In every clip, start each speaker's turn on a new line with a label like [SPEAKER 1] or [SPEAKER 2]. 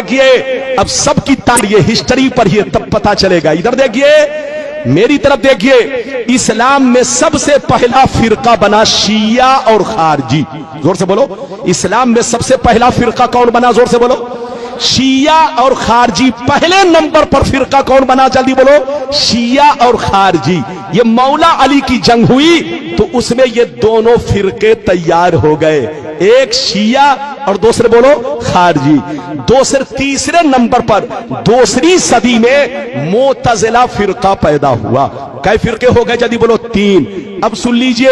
[SPEAKER 1] دیکھیے اب سب کی تاریخ ہسٹری پڑھیے تب پتا چلے گا. ادھر دیکھیے میری طرف دیکھیے, اسلام میں سب سے پہلا فرقہ بنا شیعہ اور خارجی. زور سے بولو, اسلام میں سب سے پہلا فرقہ کون بنا؟ زور سے بولو. شیعہ اور خارجی. پہلے نمبر پر فرقہ کون بنا؟ جلدی بولو. شیعہ اور خارجی. یہ مولا علی کی جنگ ہوئی تو اس میں یہ دونوں فرقے تیار ہو گئے, ایک شیعہ اور دوسرے بولو خارجی. تیسرے نمبر پر دوسری صدی میں معتزلہ فرقہ پیدا ہوا. کئی فرقے ہو گئے؟ جلدی بولو. 3. اب سن لیجئے,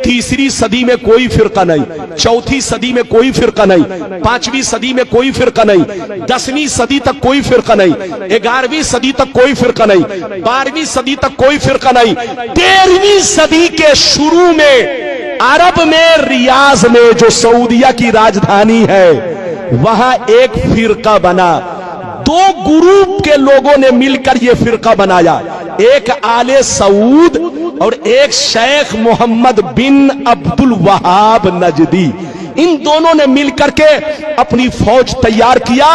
[SPEAKER 1] تیسری صدی میں کوئی فرقہ نہیں, چوتھی صدی میں کوئی فرقہ نہیں, 5ویں صدی میں کوئی فرقہ نہیں, 10ویں صدی تک کوئی فرقہ نہیں, 11ویں صدی تک کوئی فرقہ نہیں, 12ویں صدی تک کوئی فرقہ نہیں. 13ویں صدی کے شروع میں عرب میں ریاض میں جو سعودیہ کی راجدھانی ہے وہاں ایک فرقہ بنا. 2 گروپ کے لوگوں نے مل کر یہ فرقہ بنایا, ایک آل سعود اور ایک شیخ محمد بن عبد الوہاب نجدی. ان دونوں نے مل کر کے اپنی فوج تیار کیا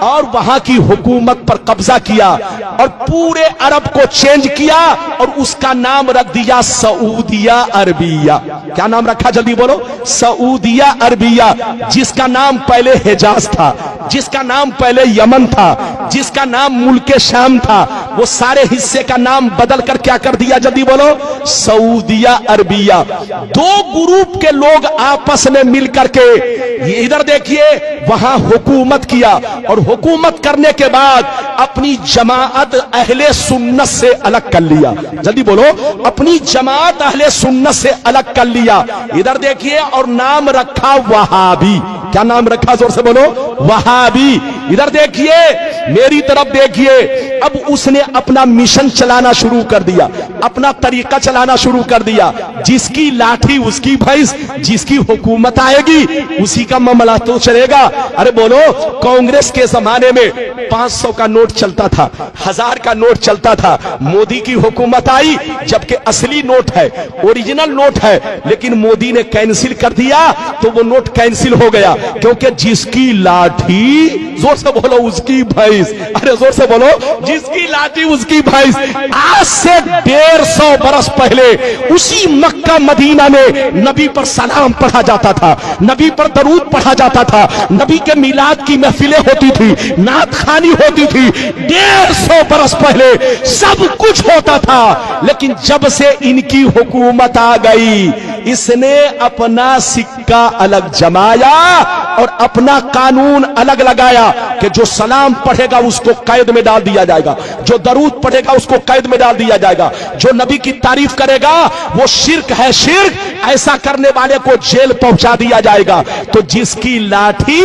[SPEAKER 1] اور وہاں کی حکومت پر قبضہ کیا اور پورے عرب کو چینج کیا اور اس کا نام رکھ دیا سعودیہ عربیہ. کیا نام رکھا؟ جلدی بولو. سعودیہ عربیہ. جس کا نام پہلے حجاز تھا, جس کا نام پہلے یمن تھا, جس کا نام ملک شام تھا, وہ سارے حصے کا نام بدل کر کیا کر دیا؟ جلدی بولو. سعودیہ عربیہ. 2 گروپ کے لوگ آپس میں مل کر کے ادھر دیکھیے وہاں حکومت کیا اور حکومت کرنے کے بعد اپنی جماعت اہل سنت سے الگ کر لیا. جلدی بولو. اپنی جماعت اہل سنت سے الگ کر لیا. ادھر دیکھیے اور نام رکھا وہابی. کیا نام رکھا؟ زور سے بولو. وہابی. ادھر دیکھیے میری طرف دیکھیے, اب اس نے اپنا مشن چلانا شروع کر دیا, اپنا طریقہ چلانا شروع کر دیا. جس کی لاٹھی اس کی بھینس, جس کی حکومت آئے گی اسی کا معاملہ تو چلے گا. ارے بولو, کانگریس کے زمانے میں 500 کا نوٹ چلتا تھا, 1000 کا نوٹ چلتا تھا. مودی کی حکومت آئی, جبکہ اصلی نوٹ ہے, اوریجنل نوٹ ہے, لیکن مودی نے کینسل کر دیا تو وہ نوٹ کینسل ہو گیا, کیونکہ جس کی لاٹھی, زور سے بولو, اس کی بھینس. ارے زور سے بولو, جس کی لاٹھی اس کی بھینس. آج سے 150 برس پہلے اسی مکہ مدینہ میں نبی پر سلام پڑھا جاتا تھا, نبی پر درود پڑھا جاتا تھا, نبی کے میلاد کی محفلیں ہوتی تھی, نعت خوانی ہوتی تھی. 150 برس پہلے سب کچھ ہوتا تھا, لیکن جب سے ان کی حکومت آ گئی اس نے اپنا سکہ الگ جمایا اور اپنا قانون الگ لگایا کہ جو سلام پڑھے گا اس کو قید میں ڈال دیا جائے گا, جو درود پڑھے گا اس کو قید میں ڈال دیا جائے گا, جو نبی کی تعریف کرے گا وہ شرک ہے شرک, ایسا کرنے والے کو جیل پہنچا دیا جائے گا. تو جس کی لاٹھی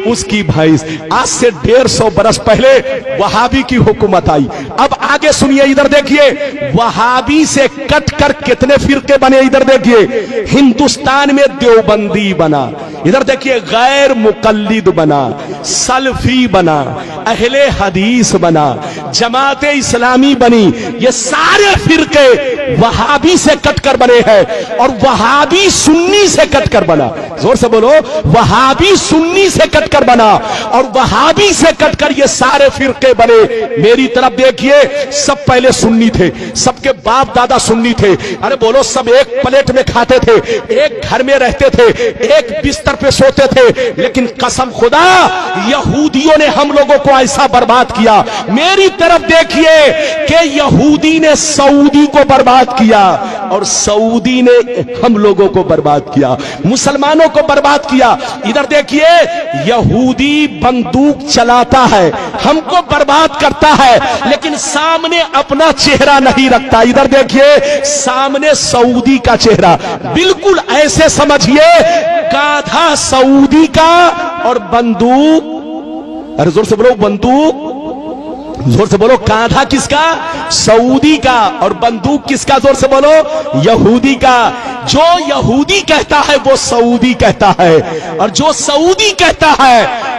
[SPEAKER 1] اس کی بھینس. آج سے 150 برس پہلے وہابی کی حکومت آئی. اب آگے سنیے, ادھر دیکھیے وہابی سے کٹ کر کتنے فرقے بنے. ادھر دیکھیے ہندوستان میں دیوبندی بنا, ادھر دیکھیے غیر مقلد بنا, سلفی بنا, اہل حدیث بنا, جماعت اسلامی بنی. یہ سارے فرقے وہابی سے کٹ کر بنے ہیں اور وہابی سنی سے کٹ کر بنا. زور سے بولو, وہابی سنی سے کٹ کر بنا اور وہابی سے کٹ کر یہ سارے فرقے بنے. میری طرف دیکھیے, سب پہلے سنی تھے, سب کے باپ دادا سنی تھے. ارے بولو, سب ایک پلیٹ میں کھاتے تھے, ایک گھر میں رہتے تھے, ایک بستر پہ سوتے تھے. لیکن قسم خدا یہودیوں نے ہم لوگوں کو ایسا برباد کیا. میری طرف دیکھیے کہ یہودی نے سعودی کو برباد کیا اور سعودی نے ہم لوگوں کو برباد کیا, مسلمانوں کو برباد کیا. ادھر دیکھیے یہودی بندوق چلاتا ہے, ہم کو برباد کرتا ہے, لیکن سامنے اپنا چہرہ نہیں رکھتا. ادھر دیکھیے سامنے سعودی کا چہرہ, بالکل ایسے سمجھیے گادھا سعودی کا اور بندوق, ارے زور سے بولو, بندوق, زور سے بولو, کاندھا کس کا؟ سعودی کا, اور بندوق کس کا؟ زور سے بولو, یہودی کا. جو یہودی کہتا ہے وہ سعودی کہتا ہے, اور جو سعودی کہتا ہے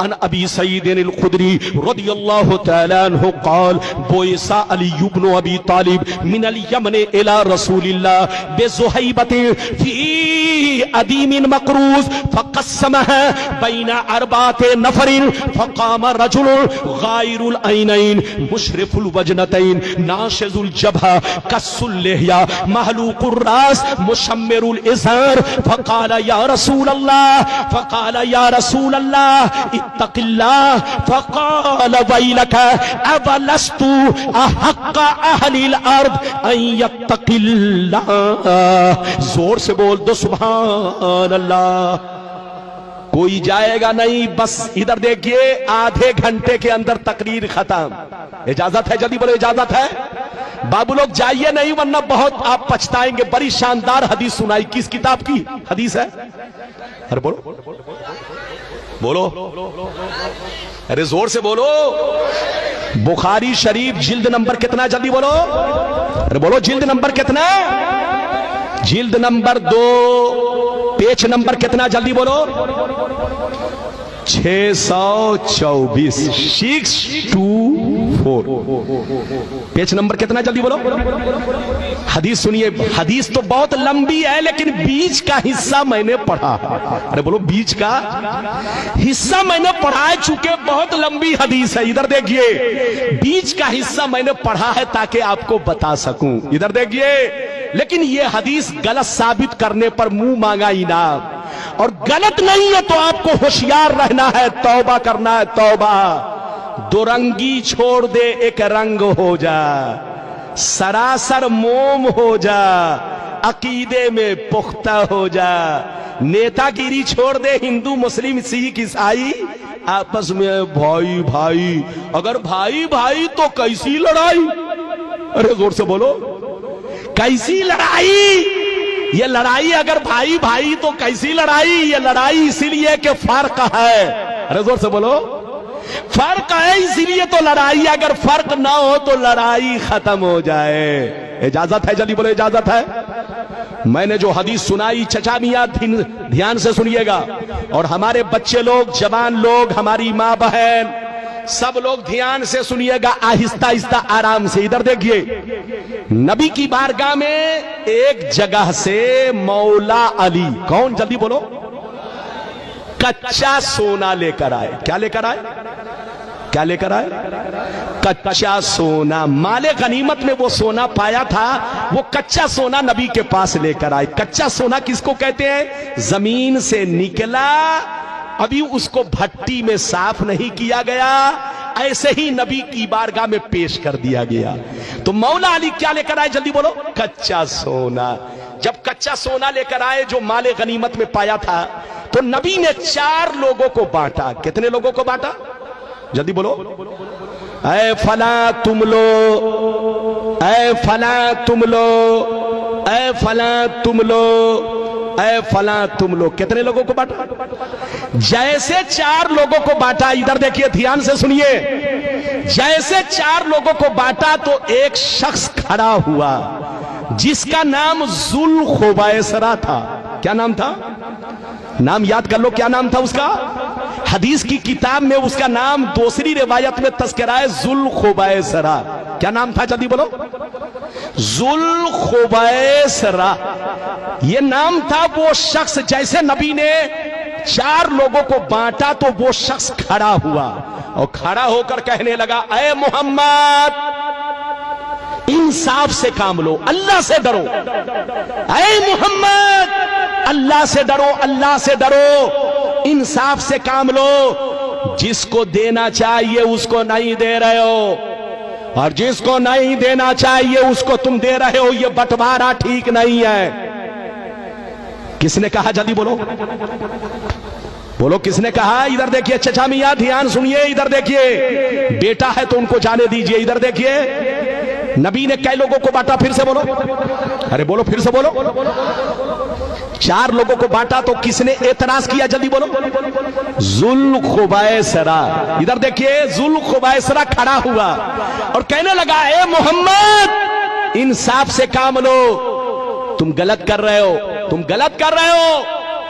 [SPEAKER 1] عن ابی سعید الخدری رضی اللہ تعالی عنہ قال بعث علی بن ابی طالب من الیمن الى رسول اللہ بزہیبۃ فی ادیم مقروض فقسمها بین اربعة نفر فقام رجل غائر العینین مشرف الوجنتین ناشز الجبهہ کس اللحیہ محلوق الراس مشمر الازار فقال یا رسول اللہ اتق اللہ فقال ویلک اولست احق اہل الارض ان یتق اللہ. زور سے بول دو سبحان اللہ. کوئی جائے گا نہیں, بس ادھر دیکھیے آدھے گھنٹے کے اندر تقریر ختم. اجازت ہے؟ جلدی بولو اجازت ہے. بابو لوگ جائیے نہیں ورنہ بہت آپ پچھتائیں گے. بڑی شاندار حدیث سنائی. کس کتاب کی حدیث ہے؟ ارے بولو بولو, ارے زور سے بولو. بخاری شریف جلد نمبر کتنا؟ جلدی بولو. ارے بولو جلد نمبر کتنا؟ جلد نمبر 2 پیج نمبر کتنا؟ جلدی بولو. 624 624 پیج نمبر کتنا؟ جلدی بولو. حدیث سنیے. حدیث تو بہت لمبی ہے لیکن بیچ کا حصہ میں نے پڑھا. ارے بولو بیچ کا حصہ میں نے پڑھا ہے چونکہ بہت لمبی حدیث ہے. ادھر دیکھیے بیچ کا حصہ میں نے پڑھا ہے تاکہ آپ کو بتا سکوں. ادھر دیکھیے. لیکن یہ حدیث غلط ثابت کرنے پر منہ مانگا انعام, اور غلط نہیں ہے تو آپ کو ہوشیار رہنا ہے, توبہ کرنا ہے. توبہ. دو رنگی چھوڑ دے, ایک رنگ ہو جا, سراسر موم ہو جا, عقیدے میں پختہ ہو جا. نیتا گیری چھوڑ دے, ہندو مسلم سکھ عیسائی آپس میں بھائی بھائی. اگر بھائی بھائی تو کیسی لڑائی؟ ارے زور سے بولو. کیسی لڑائی؟ یہ لڑائی اگر بھائی بھائی تو کیسی لڑائی؟ یہ لڑائی اسی لیے کہ فرق ہے. ارے زور سے بولو. فرق ہے اسی لیے تو لڑائی. اگر فرق نہ ہو تو لڑائی ختم ہو جائے. اجازت ہے؟ جلدی بولو اجازت ہے. میں نے جو حدیث سنائی چچا میاں دھیان سے سنیے گا, اور ہمارے بچے لوگ, جوان لوگ, ہماری ماں بہن, سب لوگ دھیان سے سنیے گا, آہستہ آہستہ آرام سے. ادھر دیکھیے. نبی کی بارگاہ میں ایک جگہ سے مولا علی, کون؟ جلدی بولو. کچا سونا لے کر آئے. کیا لے کر آئے؟ کیا لے کر آئے؟ کچا سونا. مال غنیمت میں وہ سونا پایا تھا, وہ کچا سونا نبی کے پاس لے کر آئے. کچا سونا کس کو کہتے ہیں؟ زمین سے نکلا, ابھی اس کو بھٹی میں صاف نہیں کیا گیا, ایسے ہی نبی کی بارگاہ میں پیش کر دیا گیا. تو مولا علی کیا لے کر آئے؟ جلدی بولو. کچا سونا. جب کچا سونا لے کر آئے جو مال غنیمت میں پایا تھا, تو نبی نے 4 لوگوں کو بانٹا. کتنے لوگوں کو بانٹا؟ جلدی بولو. اے فلاں تم لو, اے فلاں تم لو, اے فلاں تم لو, اے فلاں تم لو. کتنے لوگوں کو بانٹا؟ جیسے 4 لوگوں کو بانٹا, ادھر دیکھیے دھیان سے سنیے, جیسے 4 لوگوں کو بانٹا تو ایک شخص کھڑا ہوا جس کا نام ذوالخویسرہ تھا. کیا نام تھا؟ نام یاد کر لو. کیا نام تھا اس کا؟ حدیث کی کتاب میں اس کا نام دوسری روایت میں تذکرہ ہے ذوالخویسرہ. کیا نام تھا؟ جلدی بولو. ذوالخویسرہ یہ نام تھا. وہ شخص جیسے نبی نے 4 لوگوں کو بانٹا تو وہ شخص کھڑا ہوا اور کھڑا ہو کر کہنے لگا, اے محمد انصاف سے کام لو, اللہ سے ڈرو. اے محمد اللہ سے ڈرو, اللہ سے ڈرو, انصاف سے کام لو. جس کو دینا چاہیے اس کو نہیں دے رہے ہو, اور جس کو نہیں دینا چاہیے اس کو تم دے رہے ہو. یہ بٹوارا ٹھیک نہیں ہے. کس نے کہا؟ جلدی بولو بولو. کس نے کہا؟ ادھر دیکھیے چچا میاں دھیان سنیے. ادھر دیکھیے. بیٹا ہے تو ان کو جانے دیجئے. ادھر دیکھیے نبی نے کئی لوگوں کو بانٹا؟ پھر سے بولو. ارے بولو پھر سے بولو. 4 لوگوں کو بانٹا تو کس نے اعتراض کیا؟ جلدی بولو. ذوالخویسرہ. ادھر دیکھیے ذوالخویسرہ کھڑا ہوا اور کہنے لگا, اے محمد انصاف سے کام لو. تم غلط کر رہے ہو, تم غلط کر رہے ہو.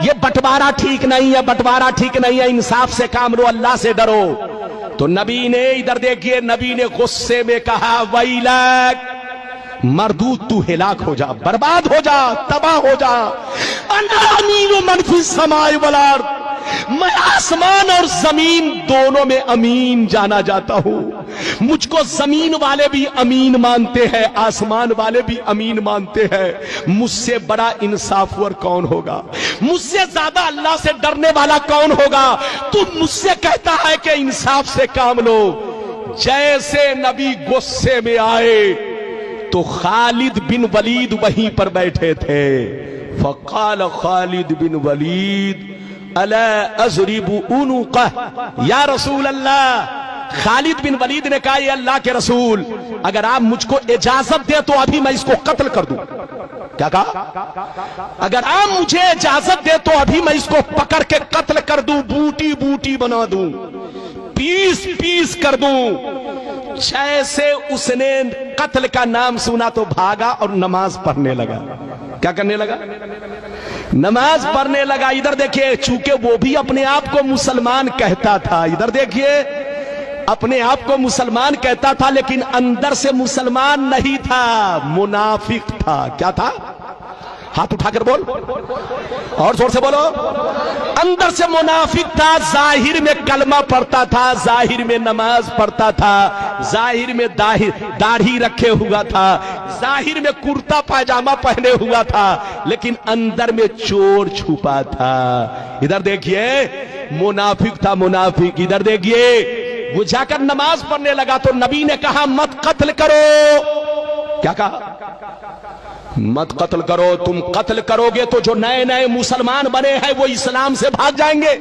[SPEAKER 1] یہ بٹوارا ٹھیک نہیں ہے، بٹوارا ٹھیک نہیں ہے، انصاف سے کام لو، اللہ سے ڈرو۔ تو نبی نے ادھر دیکھیے، نبی نے غصے میں کہا ویلک، مردود تو ہلاک ہو جا، برباد ہو جا، تباہ ہو جا۔ انا امین من فی السماء والارض، میں آسمان اور زمین دونوں میں امین جانا جاتا ہوں۔ مجھ کو زمین والے بھی امین مانتے ہیں، آسمان والے بھی امین مانتے ہیں۔ مجھ سے بڑا انصافور کون ہوگا؟ مجھ سے زیادہ اللہ سے ڈرنے والا کون ہوگا؟ تو مجھ سے کہتا ہے کہ انصاف سے کام لو۔ جیسے نبی غصے میں آئے تو خالد بن ولید وہیں پر بیٹھے تھے۔ فقال خالد بن ولید الا اضرب عنقہ یا رسول اللہ۔ خالد بن ولید نے کہا یہ اللہ کے رسول، اگر آپ مجھ کو اجازت دے تو ابھی میں اس کو قتل کر دوں۔ کیا کہا؟ اگر آپ مجھے اجازت دے تو ابھی میں اس کو پکڑ کے قتل کر دوں، بوٹی بوٹی بنا دوں، پیس پیس کر دوں۔ جیسے اس نے قتل کا نام سنا تو بھاگا اور نماز پڑھنے لگا۔ کیا کرنے لگا؟ نماز پڑھنے لگا۔ ادھر دیکھیے، چونکہ وہ بھی اپنے آپ کو مسلمان کہتا تھا، ادھر دیکھیے، اپنے آپ کو مسلمان کہتا تھا لیکن اندر سے مسلمان نہیں تھا، منافق تھا۔ کیا تھا؟ ہاتھ اٹھا کر بول، اور زور سے بولو۔ اندر سے منافق تھا، ظاہر میں کلمہ پڑھتا تھا، ظاہر میں نماز پڑھتا تھا، ظاہر میں داڑھی رکھے ہوا تھا، ظاہر میں کرتا پاجامہ پہنے ہوا تھا، لیکن اندر میں چور چھپا تھا۔ ادھر دیکھیے، منافق تھا، منافق۔ ادھر دیکھیے، وہ جا کر نماز پڑھنے لگا تو نبی نے کہا مت قتل کرو۔ کیا کہا؟ مت قتل کرو، تم قتل کرو گے تو جو نئے نئے مسلمان بنے ہیں وہ اسلام سے بھاگ جائیں گے،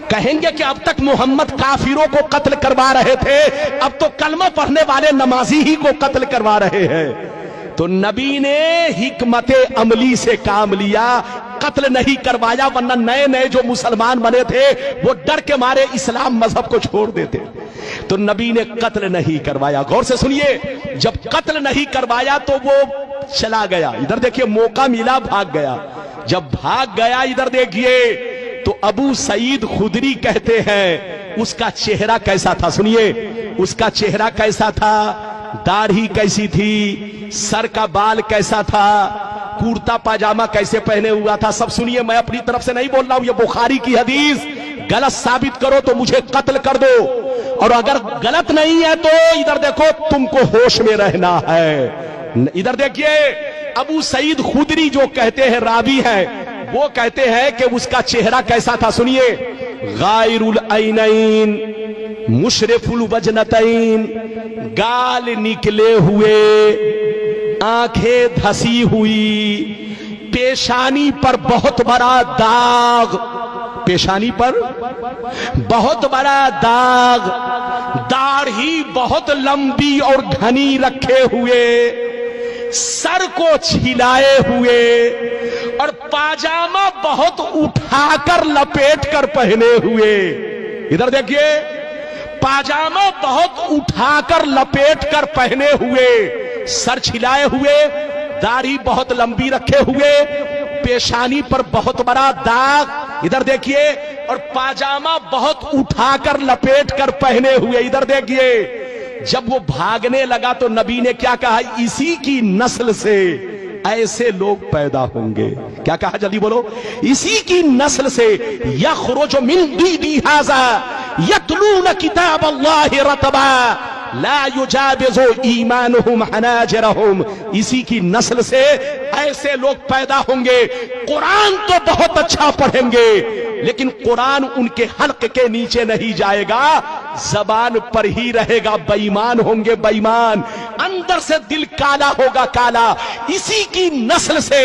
[SPEAKER 1] کہیں گے کہ اب تک محمد کافروں کو قتل کروا رہے تھے، اب تو کلمہ پڑھنے والے نمازی ہی کو قتل کروا رہے ہیں۔ تو نبی نے حکمت عملی سے کام لیا، قتل نہیں کروایا، ورنہ نئے نئے جو مسلمان بنے تھے وہ ڈر کے مارے اسلام مذہب کو چھوڑ دیتے۔ تو نبی نے قتل نہیں کروایا۔ غور سے سنیے، جب قتل نہیں کروایا تو وہ چلا گیا۔ ادھر دیکھیے، موقع ملا، بھاگ گیا۔ جب بھاگ گیا، ادھر دیکھیے، تو ابو سعید خدری کہتے ہیں اس کا چہرہ کیسا تھا؟ سنیے، اس کا چہرہ کیسا تھا، داڑھی کیسی تھی، سر کا بال کیسا تھا، کرتا پاجامہ کیسے پہنے ہوا تھا، سب سنیے۔ میں اپنی طرف سے نہیں بول رہا ہوں، یہ بخاری کی حدیث، غلط ثابت کرو تو مجھے قتل کر دو، اور اگر غلط نہیں ہے تو ادھر دیکھو تم کو ہوش میں رہنا ہے۔ ادھر دیکھیے، ابو سعید خدری جو کہتے ہیں راوی ہیں، وہ کہتے ہیں کہ اس کا چہرہ کیسا تھا؟ سنیے، غائر العینین، مشرف الوجنتین، گال نکلے ہوئے، آنکھیں دھسی ہوئی، پیشانی پر بہت بڑا داغ، پیشانی پر بہت بڑا داغ، داڑھی بہت لمبی اور گھنی رکھے ہوئے، سر کو چھلائے ہوئے، اور پاجامہ بہت اٹھا کر لپیٹ کر پہنے ہوئے۔ ادھر دیکھیے، پاجامہ بہت اٹھا کر لپیٹ کر پہنے ہوئے، سر چھلائے ہوئے، داڑھی بہت لمبی رکھے ہوئے، پیشانی پر بہت بڑا داغ، ادھر دیکھیے، اور پاجامہ بہت اٹھا کر لپیٹ کر پہنے ہوئے۔ ادھر دیکھیے، جب وہ بھاگنے لگا تو نبی نے کیا کہا؟ اسی کی نسل سے ایسے لوگ پیدا ہوں گے۔ کیا کہا؟ جلدی بولو۔ اسی کی نسل سے یخرج من دیدی ھذا یتلون کتاب اللہ رتبا لا یجاوز ایمانہم حناجرہم، اسی کی نسل سے ایسے لوگ پیدا ہوں گے، قرآن تو بہت اچھا پڑھیں گے لیکن قرآن ان کے حلق کے نیچے نہیں جائے گا، زبان پر ہی رہے گا، بے ایمان ہوں گے، بے ایمان، اندر سے دل کالا ہوگا، کالا۔ اسی کی نسل سے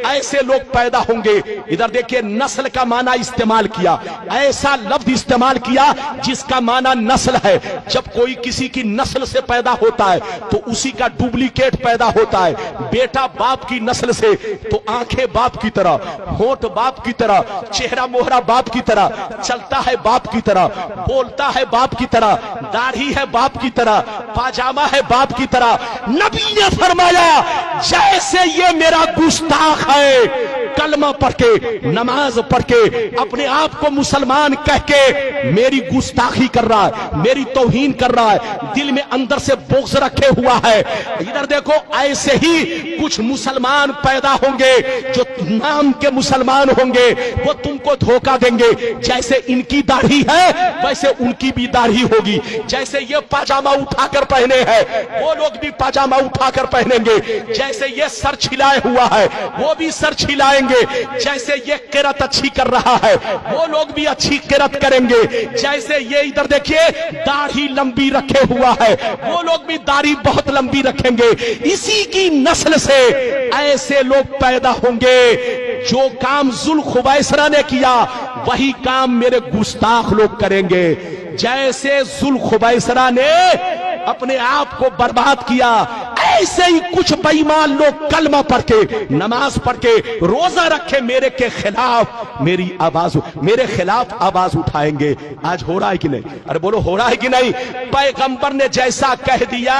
[SPEAKER 1] ایسے لوگ پیدا ہوں گے۔ ادھر دیکھیے، نسل کا معنی استعمال کیا، ایسا لفظ استعمال کیا جس کا معنی نسل ہے۔ جب کوئی کسی کی نسل سے پیدا ہوتا ہے تو اسی کا ڈپلیکیٹ پیدا ہوتا ہے۔ بیٹا باپ کی نسل سے تو آنکھیں باپ کی طرح، ہونٹ باپ کی طرح، چہرہ مہرہ باپ کی طرح، چلتا ہے باپ کی طرح، بولتا ہے باپ کی طرح، داڑھی ہے باپ کی طرح، پاجامہ ہے باپ کی طرح۔ نبی نے فرمایا جیسے یہ میرا گستاخ ہے، کلمہ پڑھ کے نماز پڑھ کے اپنے آپ کو مسلمان کہہ کے میری گستاخی کر رہا ہے, میری توہین کر رہا ہے, دل میں اندر سے بغض رکھے ہوا ہے. ادھر دیکھو ایسے ہی کچھ مسلمان پیدا ہوں گے جو نام کے مسلمان ہوں گے, وہ تم کو دھوکہ دیں گے. جیسے ان کی داڑھی ہے ویسے ان کی بھی داڑھی ہوگی, جیسے یہ پاجامہ اٹھا کر پہنے ہیں وہ لوگ بھی پاجامہ اٹھا کر پہنیں گے, جیسے یہ سر چھلائے ہوا ہے وہ بھی سر چھلائیں گے, جیسے یہ قرت اچھی کر رہا ہے وہ لوگ بھی اچھی قرت کریں گے, جیسے یہ ادھر دیکھیے داڑھی لمبی رکھے ہوا ہے وہ لوگ بھی داڑھی بہت لمبی رکھیں گے. اسی کی نسل سے ایسے لوگ پیدا ہوں گے جو کام ذوالخویسرہ نے کیا وہی کام میرے گستاخ لوگ کریں گے. جیسے ذوالخویسرہ نے اپنے آپ کو برباد کیا ایسے ہی کچھ بے ایمان لوگ کلمہ پڑھ کے نماز پڑھ کے روزہ رکھے میرے کے خلاف میرے خلاف آواز اٹھائیں گے. آج ہو رہا ہے کہ نہیں؟ ارے بولو ہو رہا ہے کہ نہیں؟ پیغمبر نے جیسا کہہ دیا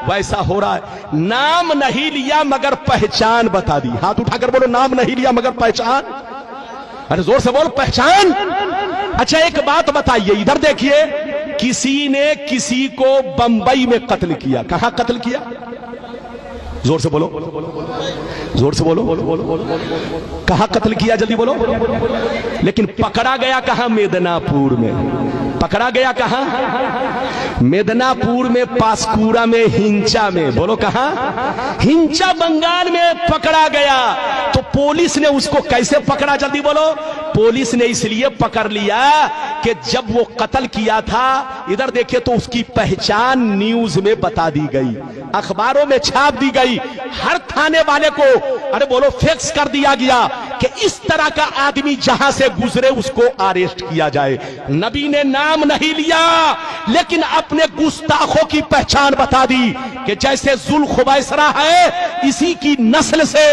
[SPEAKER 1] ویسا ہو رہا ہے. نام نہیں لیا مگر پہچان بتا دی. ہاتھ اٹھا کر بولو نام نہیں لیا مگر پہچان. ارے زور سے بولو پہچان. اچھا ایک بات بتائیے, ادھر دیکھیے, کسی نے کسی کو بمبئی میں قتل کیا. کہاں قتل کیا؟ زور سے بولو, زور سے بولو. کہاں قتل کیا؟ جلدی بولو. لیکن پکڑا گیا کہاں؟ میدناپور میں. پکڑا گیا کہاں؟ میدناپور میں, پاسکورا میں, ہنچا میں. بولو کہاں؟ ہنچا بنگال میں پکڑا گیا. تو پولیس نے اس کو کیسے پکڑا؟ جلدی بولو. پولیس نے اس لیے پکڑ لیا کہ جب وہ قتل کیا تھا ادھر دیکھیں تو اس کی پہچان نیوز میں بتا دی گئی, اخباروں میں چھاپ دی گئی, ہر تھانے والے کو ارے بولو فیکس کر دیا گیا کہ اس طرح کا آدمی جہاں سے گزرے اس کو اریسٹ کیا جائے. نبی نے نام نہیں لیا لیکن اپنے گستاخوں کی پہچان بتا دی کہ جیسے ذوالخویسرہ ہے اسی کی نسل سے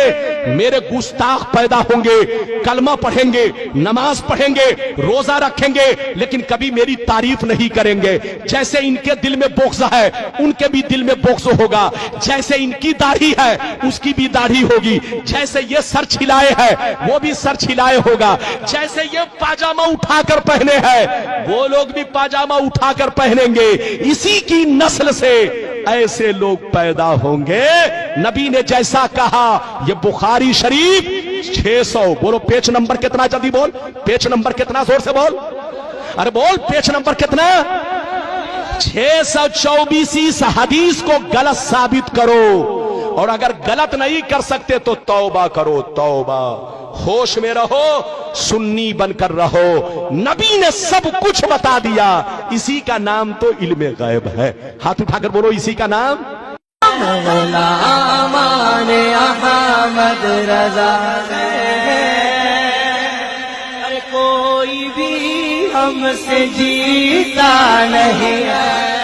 [SPEAKER 1] میرے گستاخ پیدا ہوں گے, کلمہ پڑھیں گے, نماز پڑھیں گے, روزہ رکھیں گے, لیکن کبھی میری تعریف نہیں کریں گے. جیسے ان کے دل میں بغض ہے ان کے بھی دل میں بغض ہوگا, جیسے ان کی داڑھی ہے اس کی بھی داڑھی ہوگی, جیسے یہ سر چھلائے ہے وہ بھی سر چھلائے ہوگا, جیسے یہ پاجامہ اٹھا کر پہنے ہیں وہ لوگ بھی پاجامہ اٹھا کر پہنیں گے. اسی کی نسل سے ایسے لوگ پیدا ہوں گے. نبی نے جیسا کہا, یہ بخاری شریف 600. بولو پیج نمبر کتنا؟ جلدی بول. پیج نمبر کتنا؟ زور سے بول. ارے بول پیج نمبر کتنا؟ 624. اس حدیث کو غلط ثابت کرو, اور اگر غلط نہیں کر سکتے تو توبہ کرو. توبہ. ہوش میں رہو, سنی بن کر رہو. نبی نے سب کچھ بتا دیا, اسی کا نام تو علم غیب ہے. ہاتھ اٹھا کر بولو اسی کا نام.
[SPEAKER 2] غلامان احمد رضا ہے, کوئی بھی ہم سے جیتا نہیں ہے.